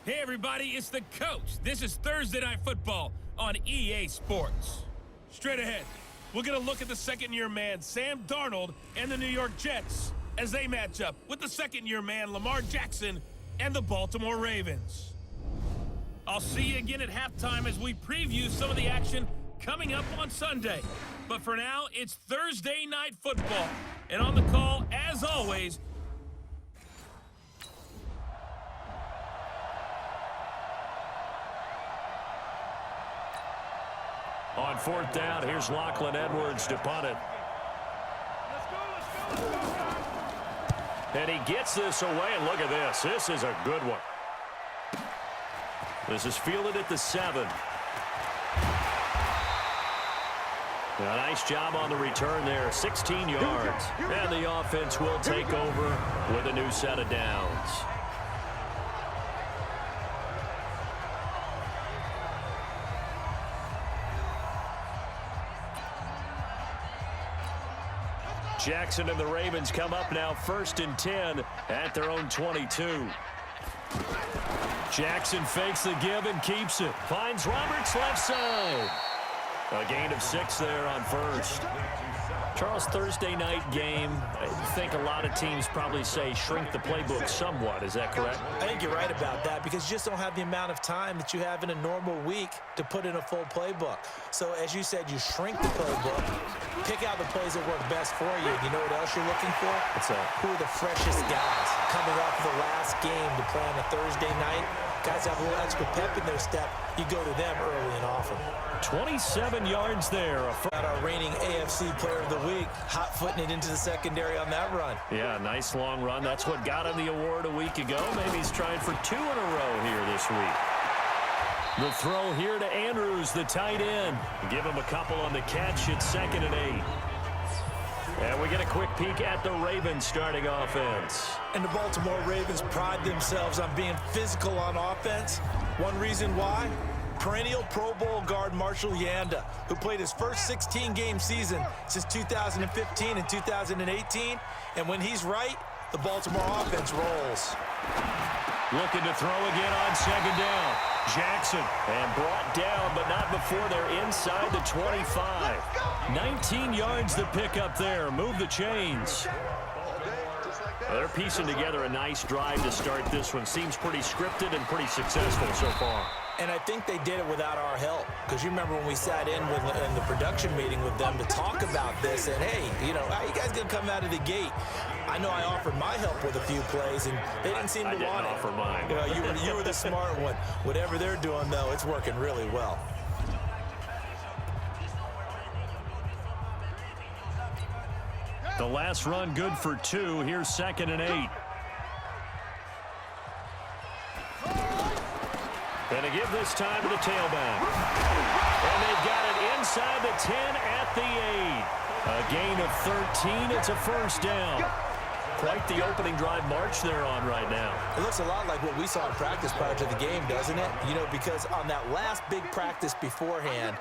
Hey everybody, it's the coach. This is Thursday Night Football on EA Sports. Straight ahead, we're going to look at the second-year man, Sam Darnold, and the New York Jets as they match up with the second-year man, Lamar Jackson, and the Baltimore Ravens. I'll see you again at halftime as we preview some of the action coming up on Sunday. But for now, it's Thursday Night Football. And on the call, as always, on fourth down, here's Lachlan Edwards to punt it. And he gets this away, and look at this. This is a good one. This is fielded at the 7. A nice job on the return there, 16 yards. And the offense will take over with a new set of downs. Jackson and the Ravens come up now 1st and 10 at their own 22. Jackson fakes the give and keeps it. Finds Roberts left side. A gain of 6 there on first. Charles, Thursday night game, I think a lot of teams probably say shrink the playbook somewhat. Is that correct? I think you're right about that because you just don't have the amount of time that you have in a normal week to put in a full playbook. So as you said, you shrink the playbook, pick out the plays that work best for you. You know what else you're looking for? What's that? Who are the freshest guys coming off the last game to play on a Thursday night? Guys have a little extra pep in their step. You go to them early and often. 27 yards there. Got our reigning AFC Player of the Week, hot-footing it into the secondary on that run. Yeah, nice long run. That's what got him the award a week ago. Maybe he's trying for 2 in a row here this week. The throw here to Andrews, the tight end. Give him a couple on the catch at 2nd and 8. And we get a quick peek at the Ravens starting offense. And the Baltimore Ravens pride themselves on being physical on offense. One reason why? Perennial Pro Bowl guard Marshall Yanda, who played his first 16-game season since 2015 and 2018. And when he's right, the Baltimore offense rolls. Looking to throw again on 2nd down. Jackson, and brought down, but not before they're inside the 25. 19 yards to pick up there. Move the chains. They're piecing together a nice drive to start this one. Seems pretty scripted and pretty successful so far. And I think they did it without our help. Because you remember when we sat in the production meeting with them to talk about this, and hey, you know, how you guys going to come out of the gate? I know I offered my help with a few plays, and they didn't seem to want it. I didn't offer mine. You know, you were the smart one. Whatever they're doing, though, it's working really well. The last run good for 2. Here's 2nd and 8. And to give this time to the tailback. And they've got it inside the 10 at the 8. A gain of 13. It's a first down. Quite the opening drive march they're on right now. It looks a lot like what we saw in practice prior to the game, doesn't it? You know, because on that last big practice beforehand,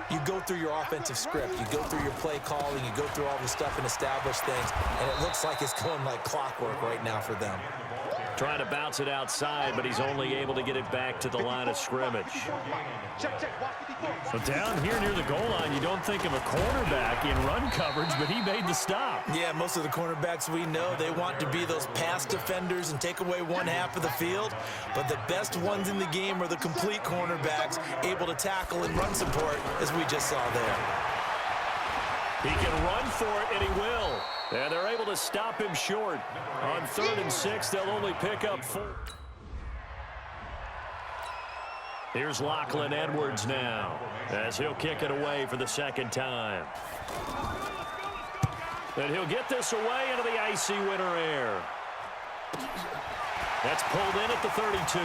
you go through your offensive script. You go through your play calling. You go through all the stuff and establish things. And it looks like it's going like clockwork right now for them. Trying to bounce it outside, but he's only able to get it back to the line of scrimmage. So down here near the goal line, you don't think of a cornerback in run coverage, but he made the stop. Yeah, most of the cornerbacks we know, they want to be those pass defenders and take away one half of the field. But the best ones in the game are the complete cornerbacks, able to tackle and run support, as we just saw there. He can run for it, and he will. And they're able to stop him short. On 3rd and 6, they'll only pick up 4. Here's Lachlan Edwards now, as he'll kick it away for the 2nd time. And he'll get this away into the icy winter air. That's pulled in at the 32.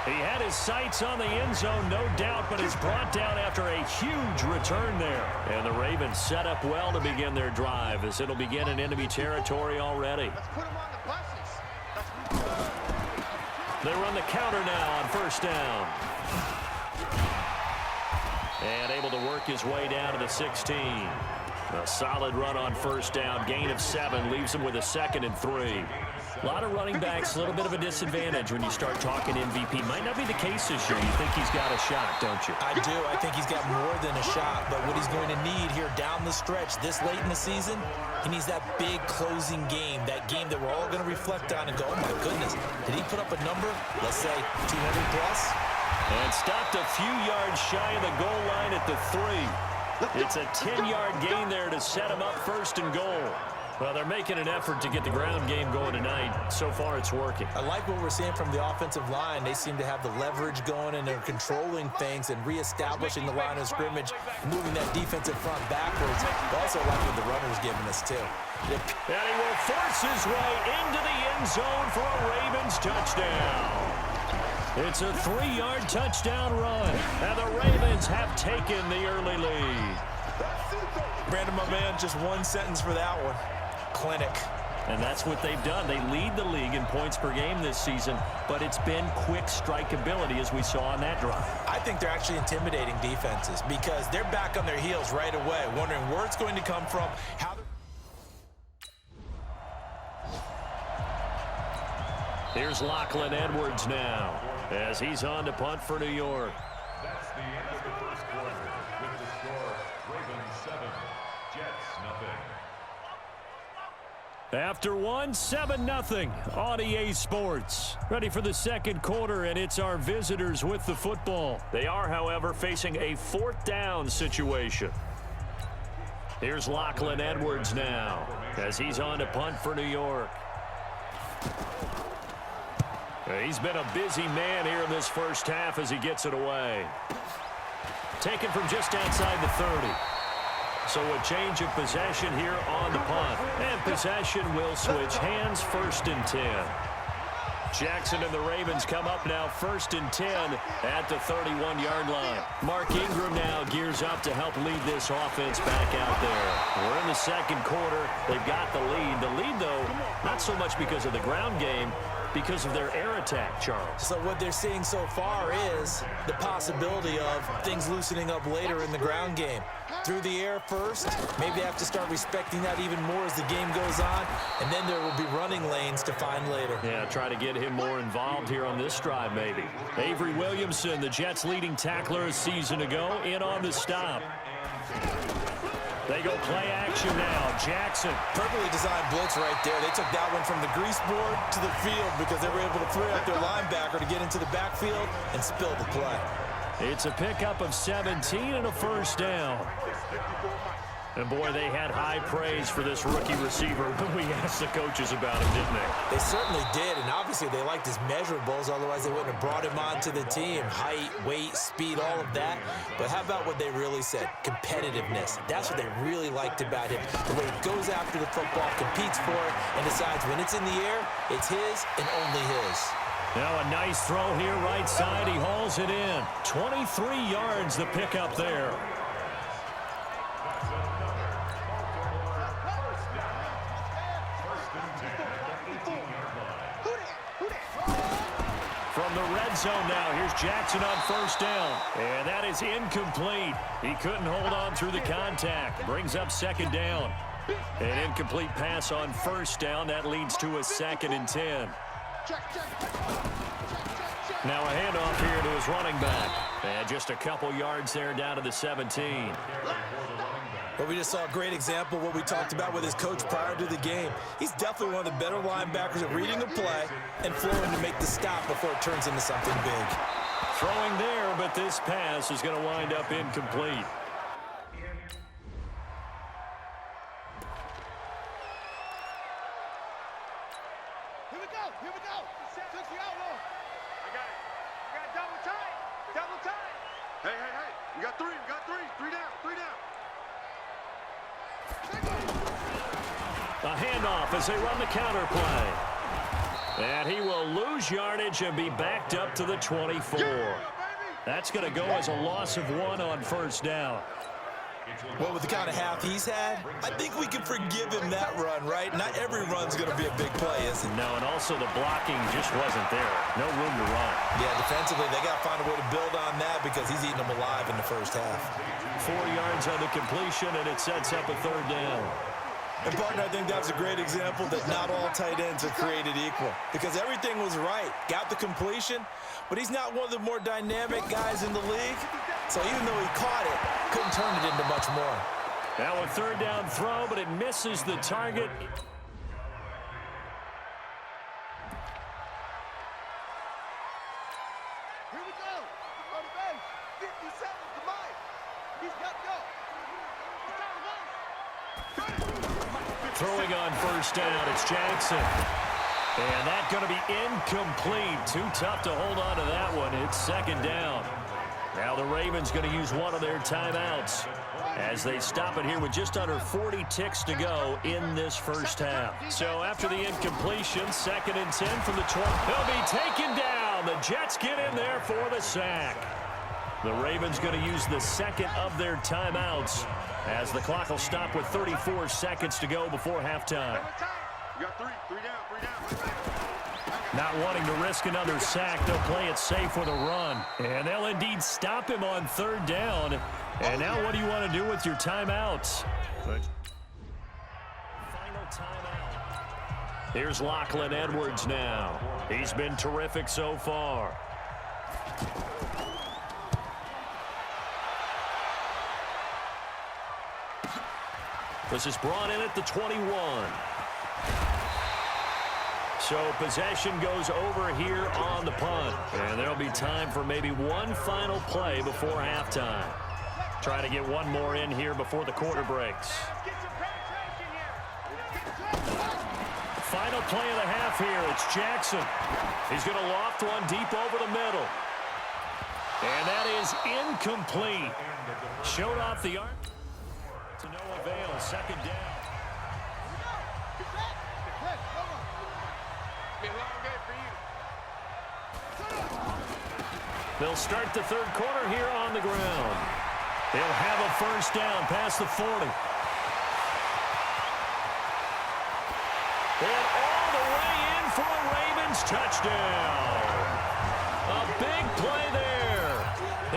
He had his sights on the end zone, no doubt, but is brought down after a huge return there. And the Ravens set up well to begin their drive, as it'll begin in enemy territory already. They run the counter now on 1st down. And able to work his way down to the 16. A solid run on first down. Gain of 7 leaves them with a 2nd and 3. A lot of running backs, a little bit of a disadvantage when you start talking MVP. Might not be the case this year. You think he's got a shot, don't you? I do. I think he's got more than a shot. But what he's going to need here down the stretch this late in the season, he needs that big closing game, that game that we're all going to reflect on and go, oh, my goodness, did he put up a number, let's say 200 plus? And stopped a few yards shy of the goal line at the 3. It's a 10-yard gain there to set him up 1st and goal. Well, they're making an effort to get the ground game going tonight. So far, it's working. I like what we're seeing from the offensive line. They seem to have the leverage going, and they're controlling things and reestablishing the line of scrimmage, moving that defensive front backwards. I also like what the runner's giving us, too. And he will force his way into the end zone for a Ravens touchdown. It's a 3-yard touchdown run, and the Ravens have taken the early lead. Brandon, my man, just one sentence for that one. Clinic. And that's what they've done. They lead the league in points per game this season, but it's been quick strikeability as we saw on that drive. I think they're actually intimidating defenses because they're back on their heels right away, wondering where it's going to come from, how Here's Lachlan Edwards now as he's on to punt for New York. That's the end of the first quarter with the score Ravens 7, Jets 0. After 7-0 on EA Sports. Ready for the second quarter, and it's our visitors with the football. They are, however, facing a 4th down situation. Here's Lachlan Edwards now as he's on to punt for New York. He's been a busy man here in this first half as he gets it away. Taken from just outside the 30. So a change of possession here on the punt. And possession will switch hands, 1st and 10. Jackson and the Ravens come up now 1st and 10 at the 31-yard line. Mark Ingram now gears up to help lead this offense back out there. We're in the second quarter. They've got the lead. The lead, though, not so much because of the ground game, because of their air attack, Charles. So what they're seeing so far is the possibility of things loosening up later in the ground game. Through the air first, maybe they have to start respecting that even more as the game goes on, and then there will be running lanes to find later. Yeah, try to get him more involved here on this drive, maybe. Avery Williamson, the Jets' leading tackler a season ago, in on the stop. They go play action now. Jackson. Perfectly designed blitz right there. They took that one from the grease board to the field because they were able to free up their linebacker to get into the backfield and spill the play. It's a pickup of 17 and a 1st down. And, boy, they had high praise for this rookie receiver when we asked the coaches about him, didn't they? They certainly did, and obviously they liked his measurables, otherwise they wouldn't have brought him onto the team. Height, weight, speed, all of that. But how about what they really said? Competitiveness. That's what they really liked about him. The way he goes after the football, competes for it, and decides when it's in the air, it's his and only his. Now a nice throw here right side. He hauls it in. 23 yards the pickup there. From the red zone now, here's Jackson on 1st down. And that is incomplete. He couldn't hold on through the contact. Brings up 2nd down. An incomplete pass on 1st down. That leads to a 2nd and 10. Now a handoff here to his running back. And just a couple yards there down to the 17. But we just saw a great example of what we talked about with his coach prior to the game. He's definitely one of the better linebackers at reading a play and flowing to make the stop before it turns into something big. Throwing there, but this pass is going to wind up incomplete. Here we go. Took you out long. I got it. You got double time. Double time. Hey. We got 3. Three down. A handoff as they run the counter play. And he will lose yardage and be backed up to the 24. That's going to go as a loss of 1 on 1st down. Well, with the kind of half he's had, I think we can forgive him that run, right? Not every run's going to be a big play, is it? No, and also the blocking just wasn't there. No room to run. Yeah, defensively, they got to find a way to build on that because he's eating them alive in the first half. 4 yards on the completion, and it sets up a third down. And, partner, I think that's a great example that not all tight ends are created equal because everything was right. Got the completion, but he's not one of the more dynamic guys in the league. So even though he caught it, couldn't turn it into much more. Now a third down throw, but it misses the target. Here we go. On the bench. 50 seconds to Mike. He's got to go. Throwing on first down, it's Jackson. And that's going to be incomplete. Too tough to hold on to that one. It's second down. Now the Ravens going to use one of their timeouts as they stop it here with just under 40 ticks to go in this first half. So after the incompletion, 2nd and 10 from the 20. He'll be taken down. The Jets get in there for the sack. The Ravens going to use the second of their timeouts as the clock will stop with 34 seconds to go before halftime. You got three down. Not wanting to risk another sack, they'll play it safe with a run. And they'll indeed stop him on third down. And now what do you want to do with your timeouts? Final timeout. Here's Lachlan Edwards now. He's been terrific so far. This is brought in at the 21. So possession goes over here on the punt. And there'll be time for maybe one final play before halftime. Trying to get one more in here before the quarter breaks. Final play of the half here. It's Jackson. He's going to loft one deep over the middle. And that is incomplete. Showed off the arm. To no avail. Second down. They'll start the third quarter here on the ground. They'll have a first down past the 40. And all the way in for a Ravens touchdown. A big play there.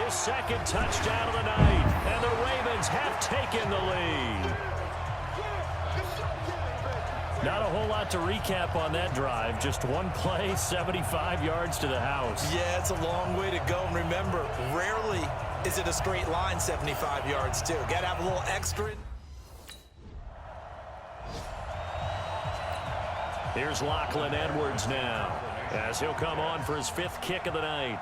His second touchdown of the night. And the Ravens have taken the lead. Not a whole lot to recap on that drive. Just one play, 75 yards to the house. Yeah, it's a long way to go. And remember, rarely is it a straight line 75 yards, too. Got to have a little extra. Here's Lachlan Edwards now as he'll come on for his 5th kick of the night.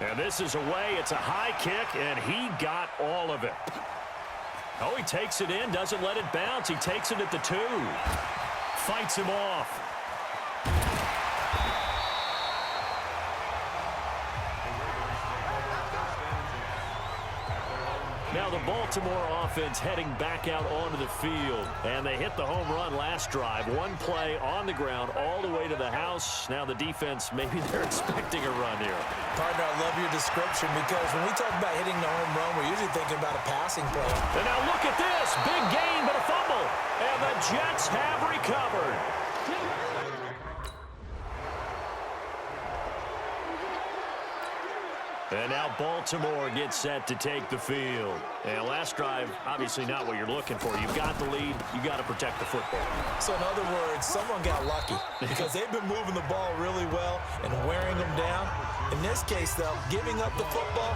And this is away. It's a high kick, and he got all of it. Oh, he takes it in, doesn't let it bounce. He takes it at the 2. Fights him off. Now the Baltimore offense heading back out onto the field. And they hit the home run last drive. One play on the ground all the way to the house. Now the defense, maybe they're expecting a run here. Partner, I love your description because when we talk about hitting the home run, we're usually thinking about a passing play. And now look at this. Big gain, but a fumble. And the Jets have recovered. And now Baltimore gets set to take the field. And last drive, obviously not what you're looking for. You've got the lead. You've got to protect the football. So in other words, someone got lucky because they've been moving the ball really well and wearing them down. In this case, though, giving up the football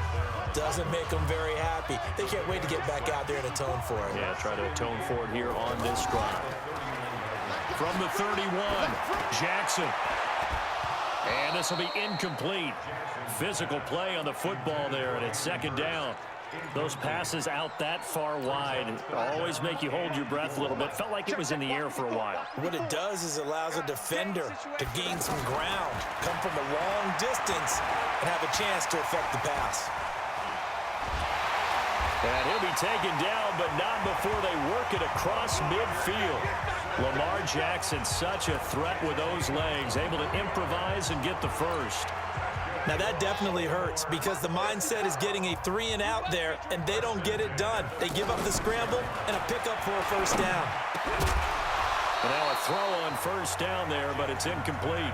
doesn't make them very happy. They can't wait to get back out there and atone for it. Yeah, try to atone for it here on this drive. From the 31, Jackson. And this will be incomplete. Physical play on the football there, and it's second down. Those passes out that far wide always make you hold your breath a little bit. Felt like it was in the air for a while. What it does is it allows a defender to gain some ground, come from a long distance, and have a chance to affect the pass. And he'll be taken down, but not before they work it across midfield. Lamar Jackson, such a threat with those legs, able to improvise and get the first. Now that definitely hurts because the mindset is getting a 3-and-out there, and they don't get it done. They give up the scramble and a pickup for a first down. And now a throw on first down there, but it's incomplete.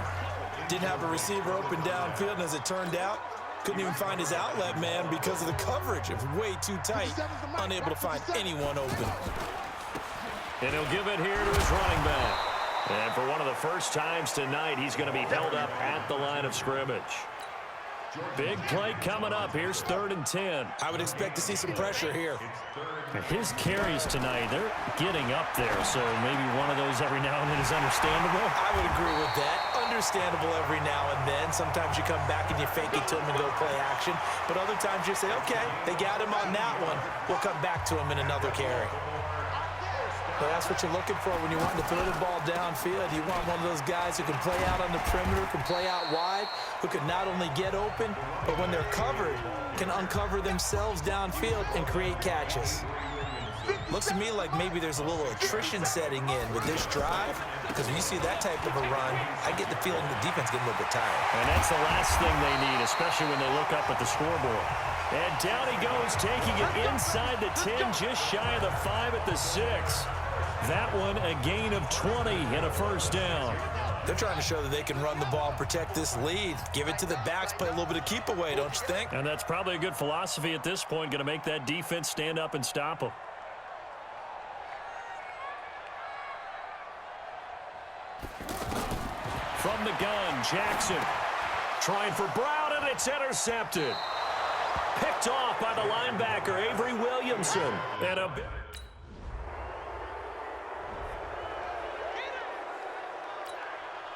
Didn't have a receiver open downfield, and as it turned out, couldn't even find his outlet man because of the coverage. It was way too tight, unable to find anyone open. And he'll give it here to his running back. And for one of the first times tonight, he's going to be held up at the line of scrimmage. Big play coming up. Here's 3rd and 10. I would expect to see some pressure here. His carries tonight, they're getting up there, so maybe one of those every now and then is understandable. I would agree with that. Understandable every now and then. Sometimes you come back and you fake it to him and go play action. But other times you say, okay, they got him on that one. We'll come back to him in another carry. But that's what you're looking for when you want to throw the ball downfield. You want one of those guys who can play out on the perimeter, can play out wide, who can not only get open, but when they're covered, can uncover themselves downfield and create catches. Looks to me like maybe there's a little attrition setting in with this drive, because when you see that type of a run, I get the feeling the defense getting a little bit tired. And that's the last thing they need, especially when they look up at the scoreboard. And down he goes, taking it inside the 10, just shy of the 5 at the 6. That one a gain of 20 and a first down. They're trying to show that they can run the ball and protect this lead. Give it to the backs, play a little bit of keep away, don't you think? And that's probably a good philosophy at this point, going to make that defense stand up and stop them. From the gun, Jackson trying for Brown, and it's intercepted. Picked off by the linebacker, Avery Williamson. And a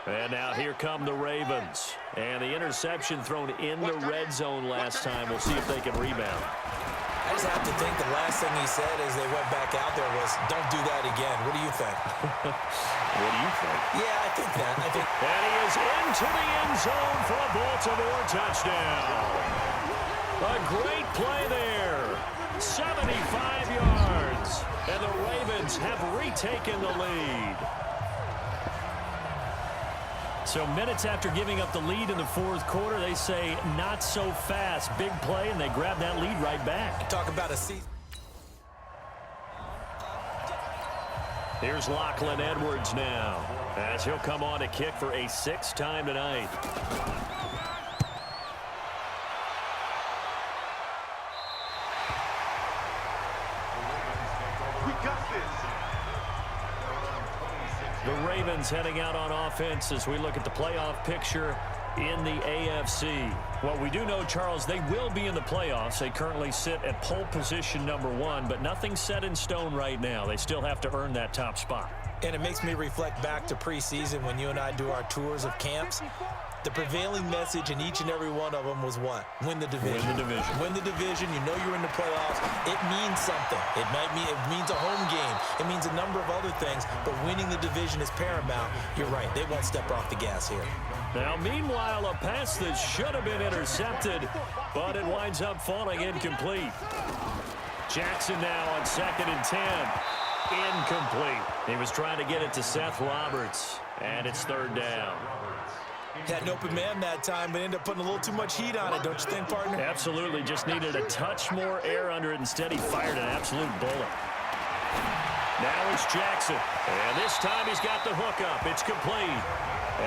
And now here come the Ravens. And the interception thrown in the red zone last time. We'll see if they can rebound. I just have to think the last thing he said as they went back out there was, don't do that again. What do you think? What do you think? Yeah, I think that. And he is into the end zone for a Baltimore touchdown. A great play there. 75 yards. And the Ravens have retaken the lead. So minutes after giving up the lead in the fourth quarter, they say not so fast. Big play, and they grab that lead right back. Talk about a season. Here's Lachlan Edwards now, as he'll come on to kick for a 6th time tonight. We got this. The Ravens heading out on offense as we look at the playoff picture in the AFC. What we do know, Charles, they will be in the playoffs. They currently sit at pole position #1, but nothing's set in stone right now. They still have to earn that top spot. And it makes me reflect back to preseason when you and I do our tours of camps. The prevailing message in each and every one of them was what? Win the division. Win the division. Win the division. You know you're in the playoffs. It means something. It means a home game. It means a number of other things, but winning the division is paramount. You're right. They won't step off the gas here. Now, meanwhile, a pass that should have been intercepted, but it winds up falling incomplete. Jackson now on 2nd and 10. Incomplete. He was trying to get it to Seth Roberts, and it's 3rd down. Had an open man that time, but ended up putting a little too much heat on it, don't you think, partner? Absolutely. Just needed a touch more air under it. Instead, he fired an absolute bullet. Now it's Jackson. And this time he's got the hook up. It's complete.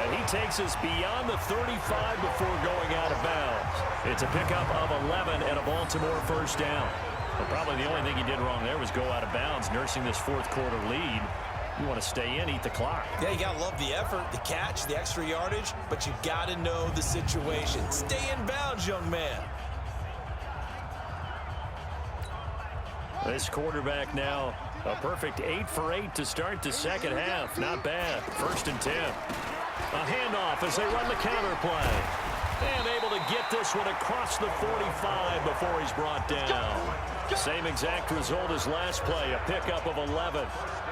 And he takes us beyond the 35 before going out of bounds. It's a pickup of 11 and a Baltimore first down. But probably the only thing he did wrong there was go out of bounds, nursing this fourth quarter lead. You want to stay in, eat the clock. Yeah, you got to love the effort, the catch, the extra yardage, but you got to know the situation. Stay in bounds, young man. This quarterback now, a perfect 8 for 8 to start the second half. Not bad. 1st and 10. A handoff as they run the counter play. And able to get this one across the 45 before he's brought down. Same exact result as last play, a pickup of 11.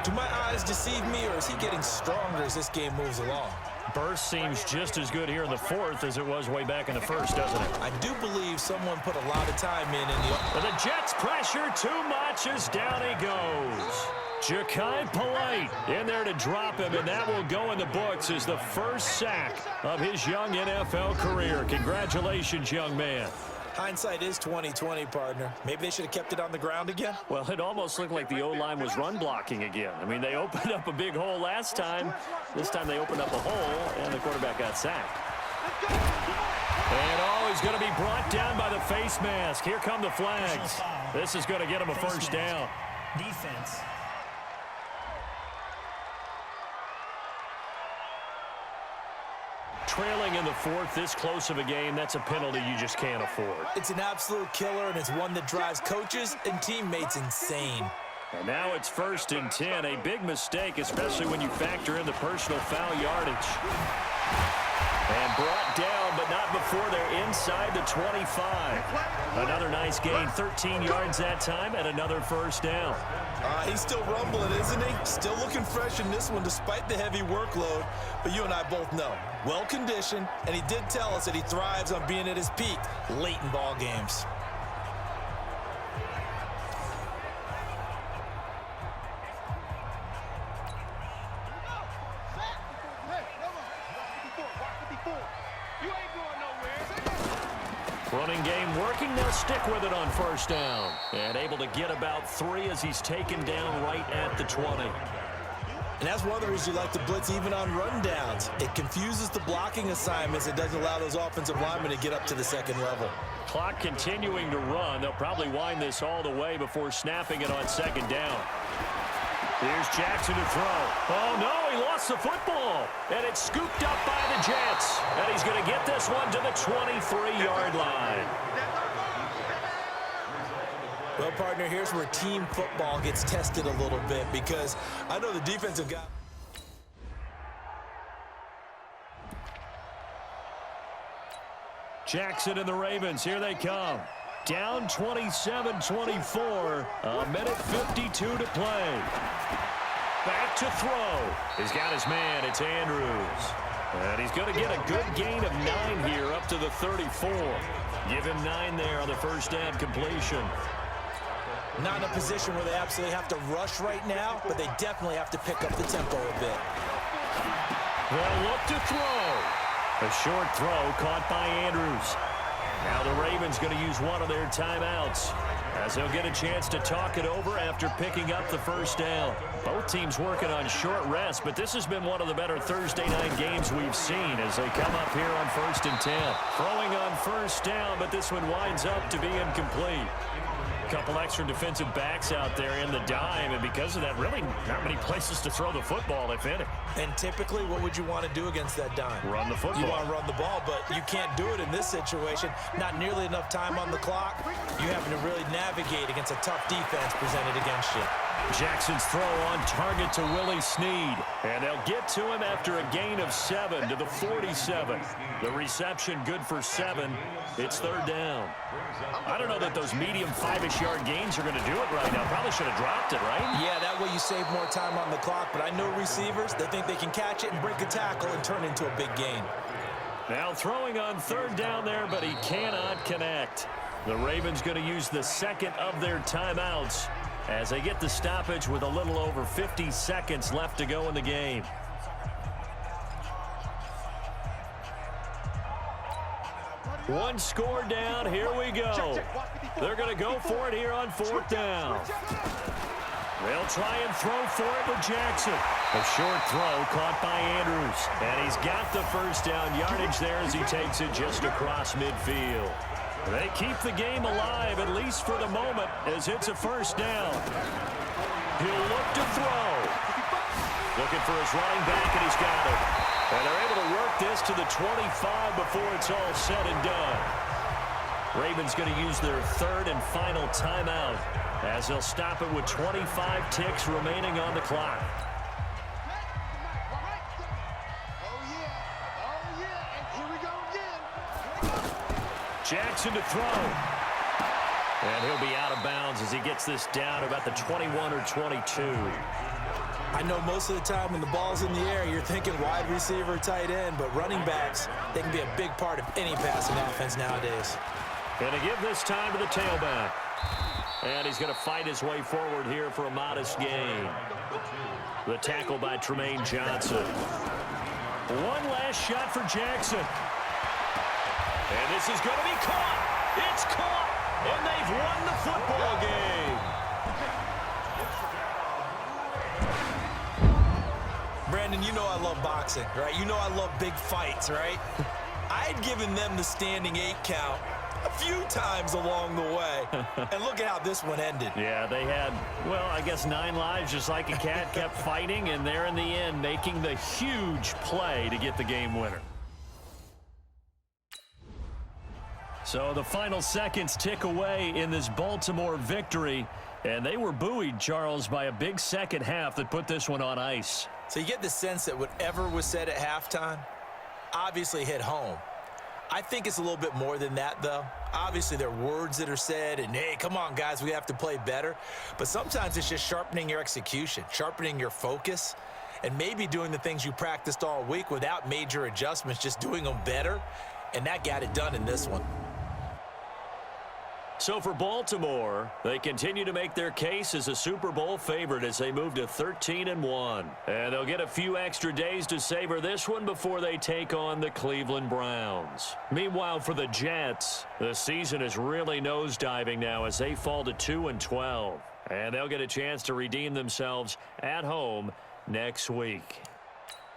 Do my eyes deceive me, or is he getting stronger as this game moves along? Burst seems just as good here in the fourth as it was way back in the first, doesn't it? I do believe someone put a lot of time in the... And the Jets pressure too much as down he goes. Ja'Kai Polite in there to drop him, and that will go in the books as the first sack of his young NFL career. Congratulations, young man. Hindsight is 20/20, partner. Maybe they should have kept it on the ground again. Well, it almost looked like the O-line was run blocking again. I mean, they opened up a big hole last time. This time they opened up a hole, and the quarterback got sacked. And he's going to be brought down by the face mask. Here come the flags. This is going to get him a first down. Defense. Trailing in the fourth, this close of a game, that's a penalty you just can't afford. It's an absolute killer, and it's one that drives coaches and teammates insane. And now it's 1st and 10, a big mistake, especially when you factor in the personal foul yardage. And brought down, but not before they're inside the 25. Another nice gain, 13 yards that time, and another first down. He's still rumbling, isn't he? Still looking fresh in this one despite the heavy workload. But you and I both know, well-conditioned, and he did tell us that he thrives on being at his peak late in ball games. Running game working, they'll stick with it on first down. And able to get about 3 as he's taken down right at the 20. And that's one of the reasons you like to blitz even on rundowns. It confuses the blocking assignments. It doesn't allow those offensive linemen to get up to the second level. Clock continuing to run. They'll probably wind this all the way before snapping it on second down. Here's Jackson to throw. Oh, no, he lost the football. And it's scooped up by the Jets. And he's going to get this one to the 23-yard line. Well, partner, here's where team football gets tested a little bit because I know the defensive guy. Jackson and the Ravens, here they come. Down 27-24, a minute 52 to play. Back to throw. He's got his man, it's Andrews. And he's going to get a good gain of 9 here up to the 34. Give him 9 there on the first down completion. Not in a position where they absolutely have to rush right now, but they definitely have to pick up the tempo a bit. They'll look to throw. A short throw caught by Andrews. Now the Ravens going to use one of their timeouts as they'll get a chance to talk it over after picking up the first down. Both teams working on short rest, but this has been one of the better Thursday night games we've seen as they come up here on 1st and 10. Throwing on first down, but this one winds up to be incomplete. Couple extra defensive backs out there in the dime, and because of that, really not many places to throw the football, if any. And typically, what would you want to do against that dime? Run the football. You want to run the ball, but you can't do it in this situation. Not nearly enough time on the clock. You having to really navigate against a tough defense presented against you. Jackson's throw on target to Willie Snead. And they'll get to him after a gain of 7 to the 47. The reception good for 7. It's 3rd down. I don't know that those medium 5-ish yard gains are going to do it right now. Probably should have dropped it, right? Yeah, that way you save more time on the clock. But I know receivers, they think they can catch it and break a tackle and turn it into a big gain. Now throwing on 3rd down there, but he cannot connect. The Ravens going to use the second of their timeouts as they get the stoppage with a little over 50 seconds left to go in the game. One score down. Here we go. They're going to go for it here on 4th down. They'll try and throw for it with Jackson. A short throw caught by Andrews. And he's got the first down yardage there as he takes it just across midfield. They keep the game alive, at least for the moment, as it's a first down. He'll look to throw. Looking for his running back, and he's got it. And they're able to work this to the 25 before it's all said and done. Ravens going to use their 3rd and final timeout as they'll stop it with 25 ticks remaining on the clock. Jackson to throw. And he'll be out of bounds as he gets this down about the 21 or 22. I know most of the time when the ball's in the air, you're thinking wide receiver, tight end, but running backs, they can be a big part of any passing offense nowadays. Going to give this time to the tailback. And he's going to fight his way forward here for a modest gain. The tackle by Tremaine Johnson. One last shot for Jackson. And this is going to be caught. It's caught. And they've won the football game. Brandon, you know I love boxing, right? You know I love big fights, right? I had given them the standing 8 count a few times along the way. And look at how this one ended. Yeah, they had, well, I guess 9 lives, just like a cat, kept fighting, and they're in the end making the huge play to get the game winner. So the final seconds tick away in this Baltimore victory, and they were buoyed, Charles, by a big second half that put this one on ice. So you get the sense that whatever was said at halftime obviously hit home. I think it's a little bit more than that, though. Obviously, there are words that are said, and, hey, come on, guys, we have to play better. But sometimes it's just sharpening your execution, sharpening your focus, and maybe doing the things you practiced all week without major adjustments, just doing them better. And that got it done in this one. So for Baltimore, they continue to make their case as a Super Bowl favorite as they move to 13-1. And they'll get a few extra days to savor this one before they take on the Cleveland Browns. Meanwhile, for the Jets, the season is really nosediving now as they fall to 2-12. And they'll get a chance to redeem themselves at home next week.